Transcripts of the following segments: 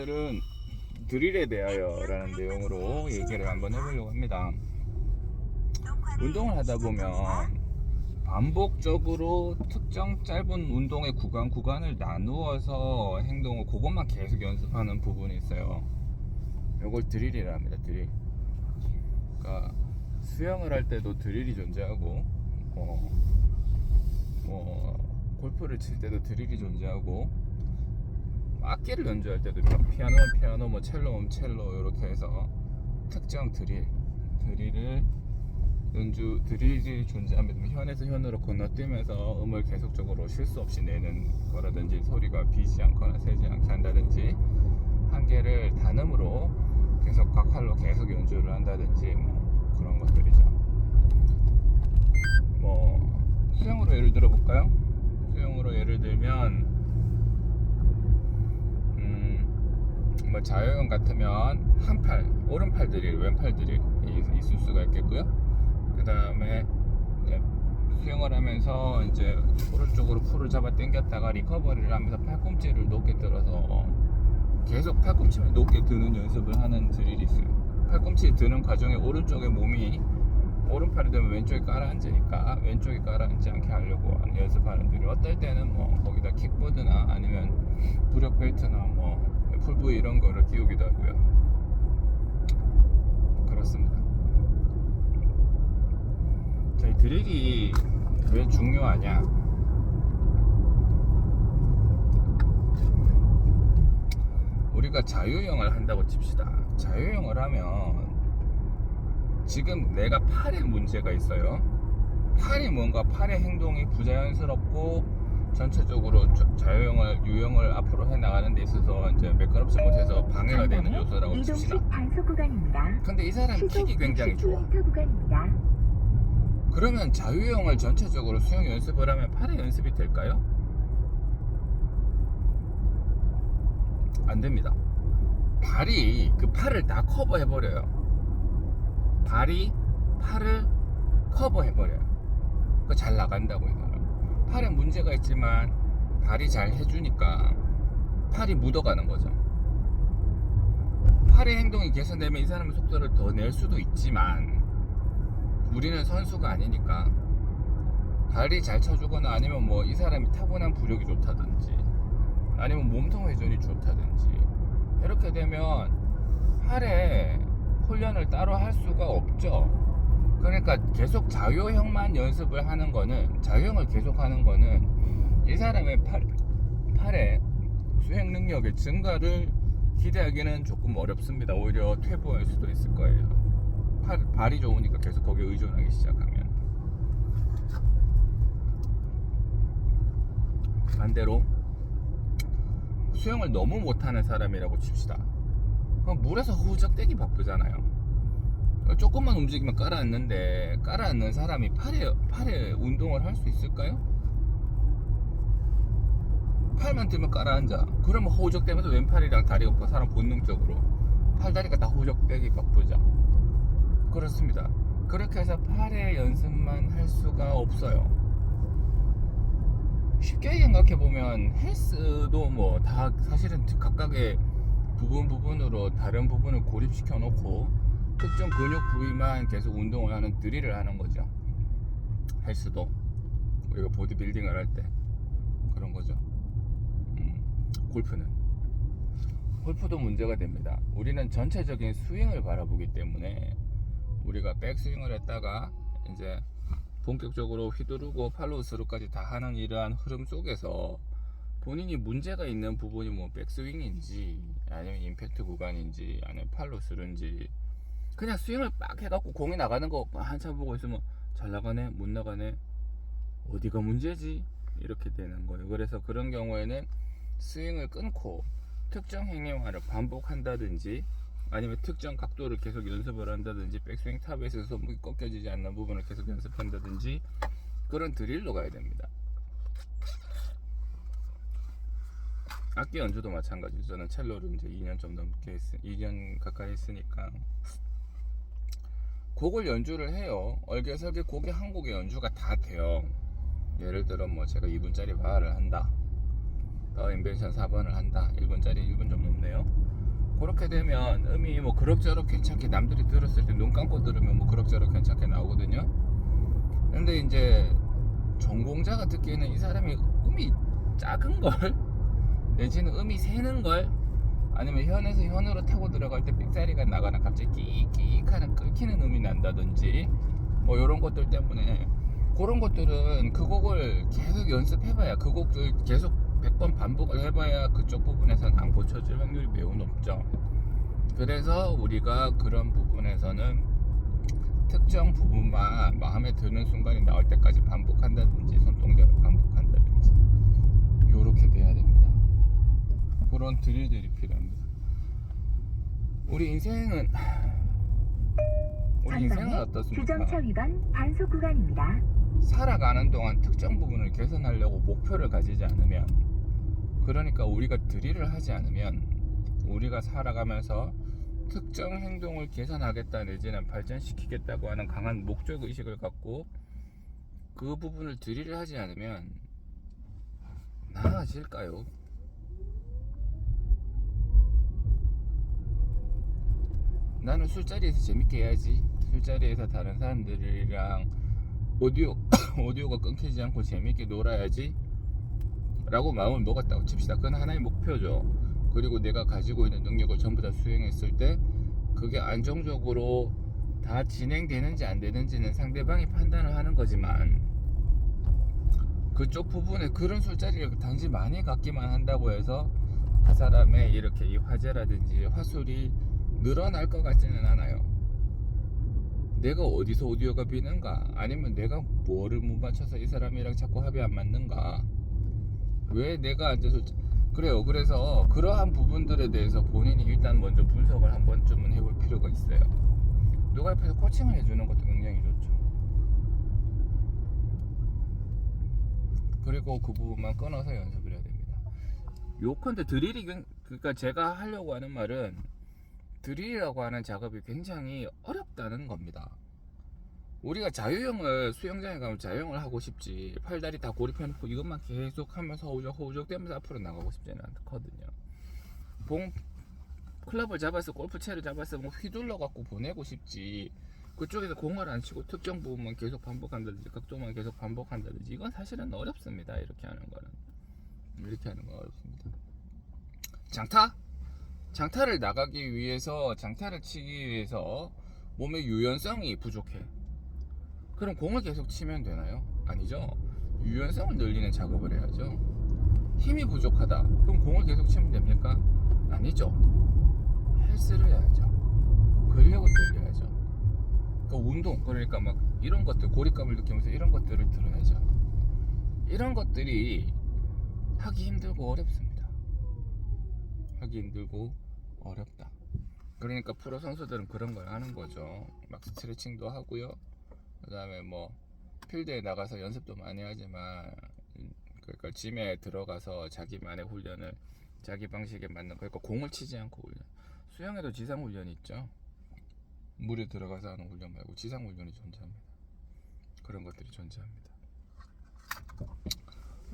오늘은 드릴에 대하여 라는 내용으로 얘기를 한번 해보려고 합니다. 운동을 하다 보면 반복적으로 특정 짧은 운동의 구간을 나누어서 행동을 그것만 계속 연습하는 부분이 있어요. 이걸 드릴이라 합니다. 드릴. 그러니까 수영을 할 때도 드릴이 존재하고 골프를 칠 때도 드릴이 존재하고 악기를 연주할 때도 피아노면 피아노, 뭐 첼로면 첼로 이렇게 해서 특정 드릴을 드릴이 존재하면 현에서 현으로 건너뛰면서 음을 계속적으로 실수 없이 내는 거라든지 소리가 비지 않거나 새지 않게 한다든지 한 개를 단음으로 계속 각 활로 계속 연주를 한다든지 뭐 그런 것들이죠. 뭐 수영으로 예를 들어 볼까요? 수영으로 예를 들면 뭐 자유형 같으면 한팔, 오른팔 드릴, 왼팔 드릴이 있을 수가 있겠고요. 그 다음에 수영을 하면서 이제 오른쪽으로 풀을 잡아 당겼다가 리커버리를 하면서 팔꿈치를 높게 들어서 계속 팔꿈치를 높게 드는 연습을 하는 드릴이 있어요. 팔꿈치 드는 과정에 오른쪽에 몸이 오른팔이 되면 왼쪽이 깔아앉으니까 왼쪽이 깔아앉지 않게 하려고 연습하는 드릴. 어떨 때는 뭐 거기다 킥보드나 아니면 부력 벨트나 뭐 풀부위 이런 거를 끼우기도 하고요. 그렇습니다. 자, 이 드릴이 왜 중요하냐? 우리가 자유형을 한다고 칩시다. 자유형을 하면 지금 내가 팔에 문제가 있어요. 팔이 뭔가 팔의 행동이 부자연스럽고 전체적으로 유형을 앞으로 해나가는 데 있어서 이제 매끄럽지 못해서 방해가 되는 요소라고 칩시다. 근데 이 사람은 킥이 굉장히 좋아. 그러면 자유형을 전체적으로 수영 연습을 하면 팔의 연습이 될까요? 안 됩니다. 발이 그 팔을 다 커버해버려요. 발이 팔을 커버해버려요. 그거 잘 나간다고 이거는. 팔에 문제가 있지만 발이 잘 해주니까 팔이 묻어가는 거죠. 팔의 행동이 개선되면 이 사람의 속도를 더 낼 수도 있지만 우리는 선수가 아니니까 발이 잘 쳐주거나 아니면 뭐 이 사람이 타고난 부력이 좋다든지 아니면 몸통 회전이 좋다든지 이렇게 되면 팔에 훈련을 따로 할 수가 없죠. 그러니까 계속 자유형만 연습을 하는 거는, 자유형을 계속 하는 거는 이 사람의 팔의 수행 능력의 증가를 기대하기는 조금 어렵습니다. 오히려 퇴보할 수도 있을 거예요. 발이 좋으니까 계속 거기에 의존하기 시작하면. 반대로 수영을 너무 못하는 사람이라고 칩시다. 그럼 물에서 후적대기 바쁘잖아요. 조금만 움직이면 깔아앉는데 깔아앉는 사람이 팔에 운동을 할 수 있을까요? 팔만 들면 깔아앉아. 그러면 호적되면서 왼팔이랑 다리가 사람 본능적으로 팔다리가 다 호적되기 바쁘죠. 그렇습니다. 그렇게 해서 팔의 연습만 할 수가 없어요. 쉽게 생각해보면 헬스도 뭐 다 사실은 각각의 부분으로 다른 부분을 고립시켜 놓고 특정 근육 부위만 계속 운동을 하는 드릴을 하는 거죠. 헬스도 우리가 보디빌딩을 할 때 그런 거죠. 골프도 문제가 됩니다. 우리는 전체적인 스윙을 바라보기 때문에 우리가 백스윙을 했다가 이제 본격적으로 휘두르고 팔로우스루까지 다 하는 이러한 흐름 속에서 본인이 문제가 있는 부분이 뭐 백스윙인지 아니면 임팩트 구간인지 아니면 팔로우스루인지 그냥 스윙을 빡 해갖고 공이 나가는 거 한참 보고 있으면 잘 나가네 못 나가네 어디가 문제지 이렇게 되는 거예요. 그래서 그런 경우에는 스윙을 끊고 특정 행위만을 반복한다든지 아니면 특정 각도를 계속 연습을 한다든지 백스윙 탑에서 손목이 꺾여지지 않는 부분을 계속 연습한다든지 그런 드릴로 가야 됩니다. 악기 연주도 마찬가지죠. 저는 첼로를 이제 2년 좀 넘게 2년 가까이 했으니까 곡을 연주를 해요. 얼개설개 곡이 한 곡의 연주가 다 돼요. 예를 들어 뭐 제가 2분짜리 바하를 한다, 더 인벤션 4번을 한다, 1분짜리 1분 좀 넘네요. 그렇게 되면 음이 뭐 그럭저럭 괜찮게 남들이 들었을 때 눈 감고 들으면 뭐 그럭저럭 괜찮게 나오거든요. 근데 이제 전공자가 듣기에는 이 사람이 음이 작은 걸 내지는 음이 새는 걸 아니면 현에서 현으로 타고 들어갈 때 삑사리가 나거나 갑자기 끼익 하는 끊기는 음이 난다든지 뭐 이런 것들 때문에 그런 것들은 그 곡을 계속 연습해봐야 그 곡을 계속 100번 반복을 해봐야 그쪽 부분에서는 안 고쳐질 확률이 매우 높죠. 그래서 우리가 그런 부분에서는 특정 부분만 마음에 드는 순간이 나올 때까지 반복한다든지 손동작을 반복한다든지 요렇게 돼야 됩니다. 그런 드릴들이 필요합니다. 우리 인생은 어떻습니까? 주정차 위반 단속 구간입니다. 살아가는 동안 특정 부분을 개선하려고 목표를 가지지 않으면, 그러니까 우리가 드릴을 하지 않으면 우리가 살아가면서 특정 행동을 개선하겠다 내지는 발전시키겠다고 하는 강한 목적 의식을 갖고 그 부분을 드릴을 하지 않으면 나아질까요? 나는 술자리에서 재밌게 해야지, 술자리에서 다른 사람들이랑 오디오가 끊기지 않고 재밌게 놀아야지 라고 마음을 먹었다고 칩시다. 그건 하나의 목표죠. 그리고 내가 가지고 있는 능력을 전부 다 수행했을 때 그게 안정적으로 다 진행되는지 안 되는지는 상대방이 판단을 하는 거지만, 그쪽 부분에 그런 술자리를 단지 많이 갖기만 한다고 해서 그 사람의 이렇게 이 화제라든지 화술이 늘어날 것 같지는 않아요. 내가 어디서 오디오가 비는가, 아니면 내가 뭐를 못 맞춰서 이 사람이랑 자꾸 합이 안 맞는가, 왜 내가 앉아서 그래요. 그래서 그러한 부분들에 대해서 본인이 일단 먼저 분석을 한 번쯤은 해볼 필요가 있어요. 누가 옆에서 코칭을 해주는 것도 굉장히 좋죠. 그리고 그 부분만 끊어서 연습을 해야 됩니다. 요컨대 드릴이, 그러니까 제가 하려고 하는 말은 드릴이라고 하는 작업이 굉장히 어렵다는 겁니다. 우리가 자유형을 수영장에 가면 자유형을 하고 싶지, 팔다리 다 고립해놓고 이것만 계속 하면서 허우적 대면서 앞으로 나가고 싶지는 않거든요. 클럽을 잡아서 골프채를 잡아서 뭐 휘둘러 갖고 보내고 싶지, 그쪽에서 공을 안 치고 특정 부분만 계속 반복한다든지 각도만 계속 반복한다든지 이건 사실은 어렵습니다. 이렇게 하는 건 어렵습니다. 장타를 나가기 위해서, 장타를 치기 위해서 몸의 유연성이 부족해. 그럼 공을 계속 치면 되나요? 아니죠. 유연성을 늘리는 작업을 해야죠. 힘이 부족하다. 그럼 공을 계속 치면 됩니까? 아니죠. 헬스를 해야죠. 근력을 늘려야죠. 그러니까 운동, 그러니까 막 이런 것들, 고립감을 느끼면서 이런 것들을 들어야죠. 이런 것들이 하기 힘들고 어렵습니다. 하기 힘들고 어렵다. 그러니까 프로 선수들은 그런 걸 하는 거죠. 막 스트레칭도 하고요. 그 다음에 뭐 필드에 나가서 연습도 많이 하지만, 그러니까 짐에 들어가서 자기만의 훈련을 자기 방식에 맞는, 그러니까 공을 치지 않고 훈련. 수영에도 지상 훈련이 있죠. 물에 들어가서 하는 훈련 말고 지상 훈련이 존재합니다. 그런 것들이 존재합니다.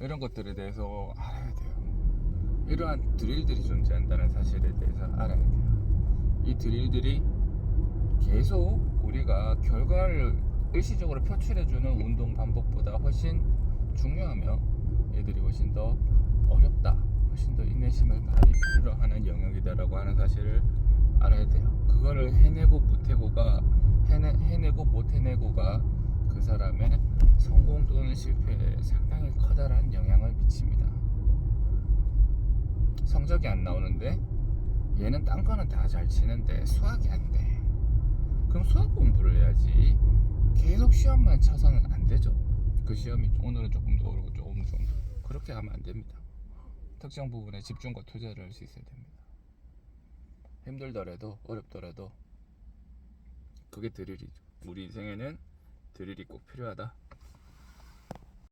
이런 것들에 대해서 알아야 돼요. 이러한 드릴들이 존재한다는 사실에 대해서 알아야 돼요. 이 드릴들이 계속 우리가 결과를 일시적으로 표출해주는 운동 반복보다 훨씬 중요하며, 얘들이 훨씬 더 어렵다, 훨씬 더 인내심을 많이 필요로하는 영역이다라고 하는 사실을 알아야 돼요. 그거를 해내고 못 해내고가 그 사람의 성공 또는 실패에 상당히 커다란 영향을 미칩니다. 성적이 안 나오는데 얘는 딴 거는 다 잘 치는데 수학이 안 돼. 그럼 수학 공부를 해야지. 계속 시험만 쳐서는 안 되죠. 그 시험이 오늘은 조금 더 어렵고 조금 그렇게 하면 안 됩니다. 특정 부분에 집중과 투자를 할 수 있어야 됩니다. 힘들더라도 어렵더라도 그게 드릴이죠. 우리 인생에는 드릴이 꼭 필요하다.